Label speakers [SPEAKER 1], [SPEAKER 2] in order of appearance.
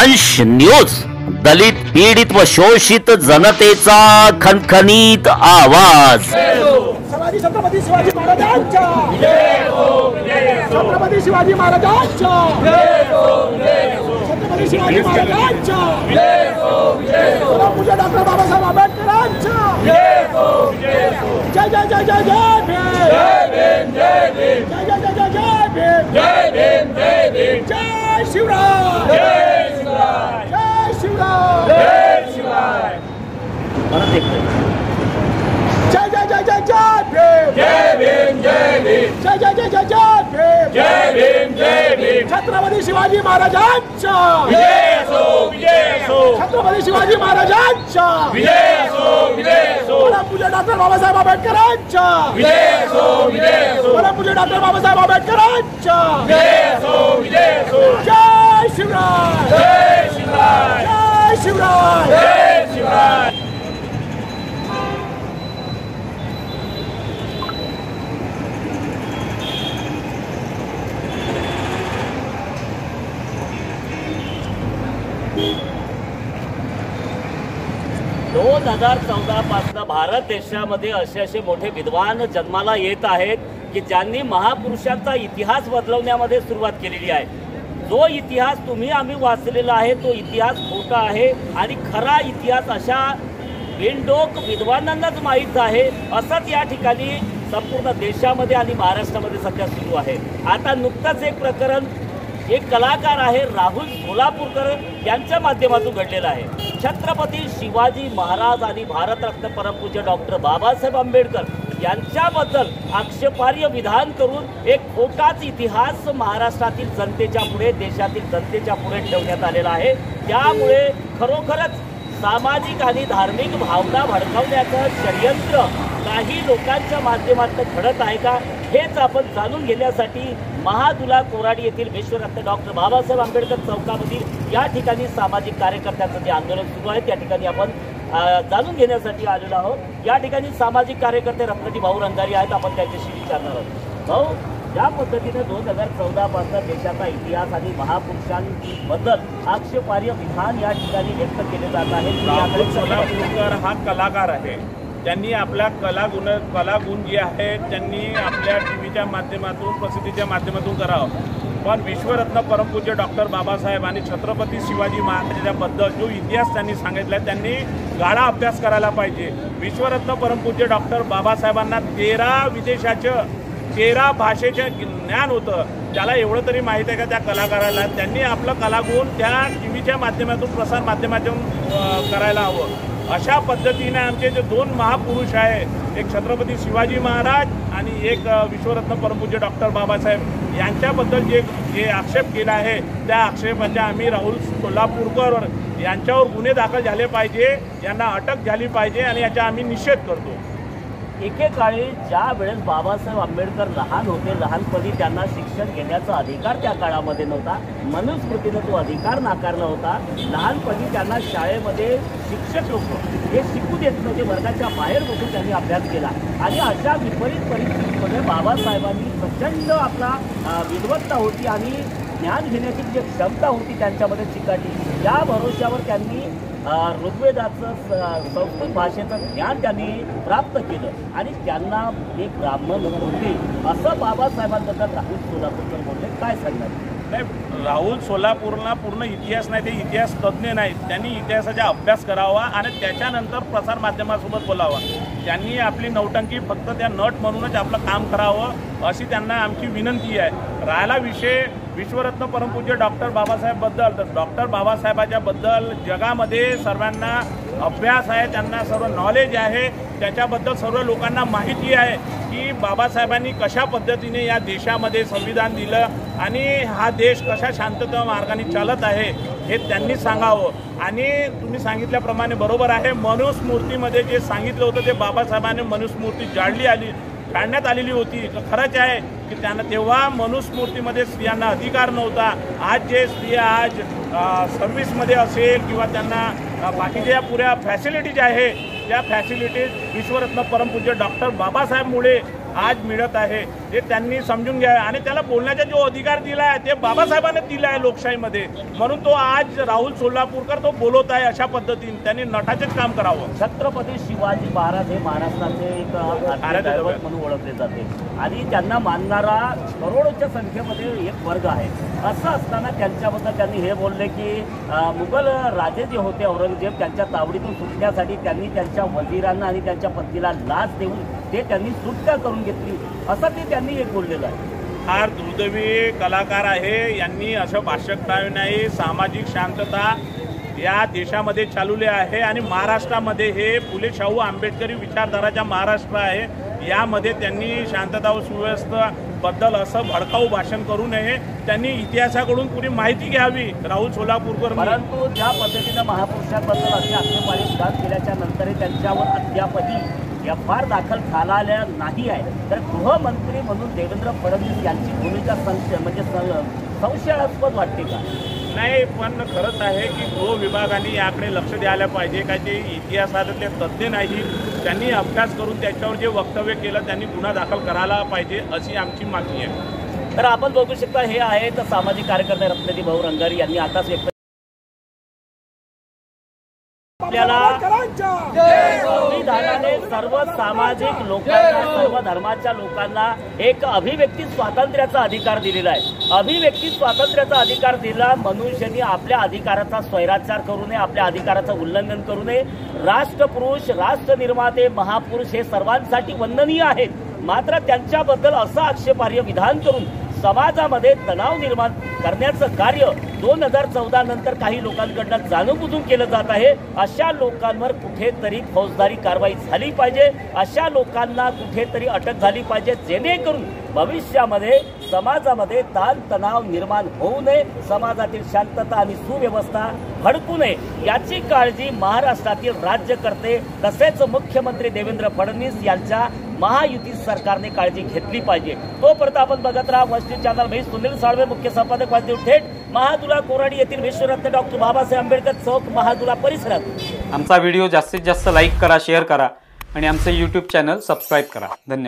[SPEAKER 1] दंश न्यूज, दलित पीडित व शोषित जनतेचा खणखणीत आवाज।
[SPEAKER 2] छत्रपती शिवाजी महाराजांचा छत्रपती शिवाजी महाराजांचा छत्रपती शिवाजी महाराजांचा पूज्य डॉक्टर बाबासाहेब आंबेडकरांचा जय जय जय जय जय भीम जय भीम जय जय जय जय भीम जय भीम जय भीम जय शिवराय जय शिवराय जय शिवराय जय शिवराय जय जय जय जय जय भीम जय भीम जय भीम जय जय जय जय जय भीम जय भीम जय भीम छत्रपती शिवाजी महाराजांचा विजय असो विजय असो छत्रपती शिवाजी महाराजांचा विजय असो विजय असो पूज्य डॉक्टर बाबासाहेब आंबेडकरांचा विजय असो विजय असो पूज्य डॉक्टर बाबासाहेब आंबेडकरांचा विजय असो विजय असो जय शिवराय जय शिवराय जय शिवराय जय शिवराय।
[SPEAKER 1] दोन 2014 पासून भारत देशामध्ये असे मोठे विद्वान जन्माला येत आहेत की ज्यांनी महापुरुषांचा इतिहास बदलवण्यामध्ये सुरुवात केलेली आहे। जो इतिहास तुम्ही आम्ही वाचलेला आहे तो इतिहास खोटा आहे आणि खरा इतिहास अशा बेंडोक विद्वानांनाच माहीत आहे, असंच या ठिकाणी संपूर्ण देशामध्ये आणि महाराष्ट्रामध्ये सध्या सुरू आहे। आता नुकतंच एक प्रकरण एक कलाकार आहे राहुल सोलापूरकर यांच्या माध्यमातून घडलेला आहे। छत्रपती शिवाजी महाराज आणि भारतरत्न परमपूज्य डॉक्टर बाबासाहेब आंबेडकर यांच्याबद्दल आक्षेपार्ह विधान करून एक खोटाच इतिहास महाराष्ट्रातील जनतेच्या पुढे देशातील जनतेच्या पुढे ठेवण्यात आलेला आहे। त्यामुळे खरोखरच सामाजिक आणि धार्मिक भावना भडकावण्याचं षडयंत्र काही लोकांच्या माध्यमातून घडत आहे का हेच आपण जाणून घेण्यासाठी महादुला कोराडी येथील विश्वरत्न डॉक्टर बाबासाहेब आंबेडकर चौकामधील या ठिकाणी सामाजिक कार्यकर्त्यांचं जे आंदोलन सुरू आहे त्या ठिकाणी आपण जाणून घेण्यासाठी आलेलो आहोत। या ठिकाणी सामाजिक कार्यकर्ते रत्नाजी भाऊ रंगारी आहेत, आपण त्यांच्याशी विचारणार आहोत। भाऊ, ज्या पद्धतीने 2014 पासून देशाचा इतिहास आणि महापुरुषांबद्दल आक्षेपार्ह विधान या ठिकाणी व्यक्त केले जात आहे।
[SPEAKER 3] सोलापूरकर हा कलाकार आहे, त्यांनी आपल्या कलागुण जे आहेत त्यांनी आपल्या टीव्हीच्या माध्यमातून प्रसिद्धीच्या माध्यमातून करावं, पण विश्वरत्न परमपूज्य डॉक्टर बाबासाहेब आणि छत्रपती शिवाजी महाराजांबद्दल जो इतिहास त्यांनी सांगितला त्यांनी गाढा अभ्यास करायला पाहिजे। विश्वरत्न परमपूज्य डॉक्टर बाबासाहेबांना 13 विदेशाचं 13 भाषेचं ज्ञान होतं, त्याला एवढं तरी माहीत आहे का त्या कलाकाराला? त्यांनी आपलं कलागुण त्या टीव्हीच्या माध्यमातून प्रसार माध्यमातून करायला हवं। अशा पद्धतीने आमचे जे दोन महापुरुष आहे, एक छत्रपती शिवाजी महाराज आणि एक विश्वरत्न परमपूज्य डॉक्टर बाबासाहेब यांच्याबद्दल जे आक्षेप केला आहे त्या आक्षेपाच्या आम्ही राहुल सोलापूरकर यांच्यावर गुन्हे दाखल झाले पाहिजे, यांना अटक झाली पाहिजे आणि याचा आम्ही निषेध करतो।
[SPEAKER 1] एकेकाळी ज्या वेळेस बाबासाहेब आंबेडकर लहान होते, लहानपणी त्यांना शिक्षण घेण्याचा अधिकार त्या काळामध्ये नव्हता, मनुस्मृतीने तो अधिकार नाकारला होता। लहानपणी त्यांना शाळेमध्ये शिक्षक लोक हे शिकू देत नव्हते, वर्गाच्या बाहेर बसून त्यांनी अभ्यास केला आणि अशा विपरीत परिस्थितीमध्ये बाबासाहेबांनी प्रचंड आपला विद्वत्ता होती आणि ज्ञान घेण्याची जी क्षमता होती त्यांच्यामध्ये चिकाटी, या भरोश्यावर त्यांनी ऋग्वेदाचं संस्कृत भाषेचं ज्ञान त्यांनी प्राप्त केलं आणि त्यांना एक ब्राह्मण होते असं बाबासाहेबांबद्दल राहुल सोलापूरकर बोलले। काय सांगणार?
[SPEAKER 3] नाही, राहुल सोलापूरला पूर्ण इतिहास नाही, ते इतिहास तज्ज्ञ नाहीत, त्यांनी इतिहासाचा अभ्यास करावा आणि त्याच्यानंतर प्रसार माध्यमासोबत बोलावा। त्यांनी आपली नौटंकी फक्त त्या नट म्हणूनच आपलं काम करावं अशी त्यांना आमची विनंती आहे। राहिला विषय विश्वरत्न परमपूज्य डॉक्टर बाबासाहेबबद्दल, तर डॉक्टर बाबासाहेबांच्याबद्दल जगामध्ये सर्वांना अभ्यास आहे, त्यांना सर्व नॉलेज आहे, त्याच्याबद्दल सर्व लोकांना माहिती आहे की बाबासाहेबांनी कशा पद्धतीने या देशामध्ये संविधान दिलं आणि हा देश कशा शांतता मार्गाने चालत आहे हे त्यांनी सांगावं। आणि तुम्ही सांगितल्याप्रमाणे बरोबर आहे, मनुस्मृतीमध्ये जे सांगितलं होतं ते बाबासाहेबांनी मनुस्मृती काढण्यात आलेली होती। खरंच आहे की त्यांना तेव्हा मनुस्मृतीमध्ये स्त्रियांना अधिकार नव्हता। आज जे स्त्रिया आज सर्व्हिसमध्ये असेल किंवा त्यांना बाकीच्या पुऱ्या फॅसिलिटीज आहे त्या फॅसिलिटीज विश्वरत्न परमपूज्य डॉक्टर बाबासाहेबमुळे आज मिळत आहे ते त्यांनी समजून घ्या आणि त्याला बोलण्याचा जो अधिकार दिला आहे ते बाबासाहेबांनी दिला आहे लोकशाहीमध्ये, म्हणून तो आज राहुल सोलापूरकर तो बोलत आहे अशा पद्धतीने. त्यांनी नटाचेच काम करावं.
[SPEAKER 1] छत्रपती शिवाजी महाराज हे महाराष्ट्राचे एक आराध्य दैवत म्हणून ओळखले जाते आणि त्यांना मानणारा करोडोच्या संख्येमध्ये एक वर्ग आहे. असं असताना त्यांच्याबद्दल त्यांनी हे बोलले की मुघल राजे जे होते औरंगजेब, त्यांच्या तावडीतून सुटण्यासाठी त्यांनी त्यांच्या वजीरांना आणि त्यांच्या पत्नीला लाच देऊन ते त्यांनी सुटका करून घेतली, असं ते त्यांनी एक बोललेलं आहे.
[SPEAKER 3] फार दुर्दैवी कलाकार आहे. यांनी असं भाष्य करावे नाही. सामाजिक शांतता या देशामध्ये चालवली आहे आणि महाराष्ट्रामध्ये हे फुले शाहू आंबेडकरी विचारधाराचा महाराष्ट्र आहे. यामध्ये त्यांनी शांतता व सुव्यवस्थेबद्दल असं भडकाऊ भाषण करू नये. त्यांनी इतिहासाकडून पुरी माहिती घ्यावी राहुल सोलापूरकर.
[SPEAKER 1] परंतु ज्या पद्धतीनं महापुरुषांबद्दल असे आक्षेपार्ह विधान केल्याच्या नंतरही त्यांच्यावर अद्यापही FR दाखल झालेल्या नाही आहे. तर गृहमंत्री म्हणून देवेंद्र फडणवीस यांची भूमिका संशयास्पद वाटते का?
[SPEAKER 3] नाही, पण खरंच आहे की गृह विभागाने याकडे लक्ष द्यायला पाहिजे. काय ते इतिहासातले तज्ज्ञ नाही, त्यांनी अभ्यास करून त्याच्यावर जे वक्तव्य केलं त्यांनी गुन्हा दाखल करायला पाहिजे अशी आमची मागणी आहे.
[SPEAKER 1] तर आपण बघू शकता हे आहेत सामाजिक कार्यकर्ते रत्नजी भाऊ रंगारी यांनी आताच व्यक्त आपल्याला संविधानाने सर्व सामाजिक लोकांना, सर्व धर्माच्या लोकांना एक अभिव्यक्ती स्वातंत्र्याचा अधिकार दिलेला आहे. अभिव्यक्ती स्वातंत्र्याचा अधिकार दिला, मनुष्याने आपल्या अधिकाराचा स्वैराचार करू नये, आपल्या अधिकाराचं उल्लंघन करू नये. राष्ट्रपुरुष, राष्ट्र निर्माते, महापुरुष हे सर्वांसाठी वंदनीय आहेत. मात्र त्यांच्याबद्दल असं आक्षेपार्ह विधान करून समाजामध्ये तणाव निर्माण करण्याचं कार्य 2014 नंतर काही लोकांकडून जाणूनबुजून केलं जात आहे. अशा लोकांवर कुठेतरी फौजदारी कारवाई झाली पाहिजे. अशा लोकांना कुठेतरी अटक झाली पाहिजे, जेणेकरून भविष्यामध्ये समाजामध्ये ताणतणाव निर्माण होऊ नये, समाजातील शांतता आणि सुव्यवस्था भडकू नये याची काळजी महाराष्ट्रातील राज्यकर्ते तसेच मुख्यमंत्री देवेंद्र फडणवीस यांच्या महायुती सरकारने काळजी घेतली पाहिजे. तोपर्यंत आपण बघत राहा वस्ती चॅनल. मी सुनील साळवे, मुख्य संपादक, वासदेव थेट महादुला कोराडी येथील विश्वरत्न डॉक्टर बाबासाहेब आंबेडकर चौक महादुला परिसरात.
[SPEAKER 4] आमचा व्हिडिओ जास्तीत जास्त लाईक करा, शेअर करा आणि आमचे YouTube चॅनल सबस्क्राईब करा. धन्यवाद.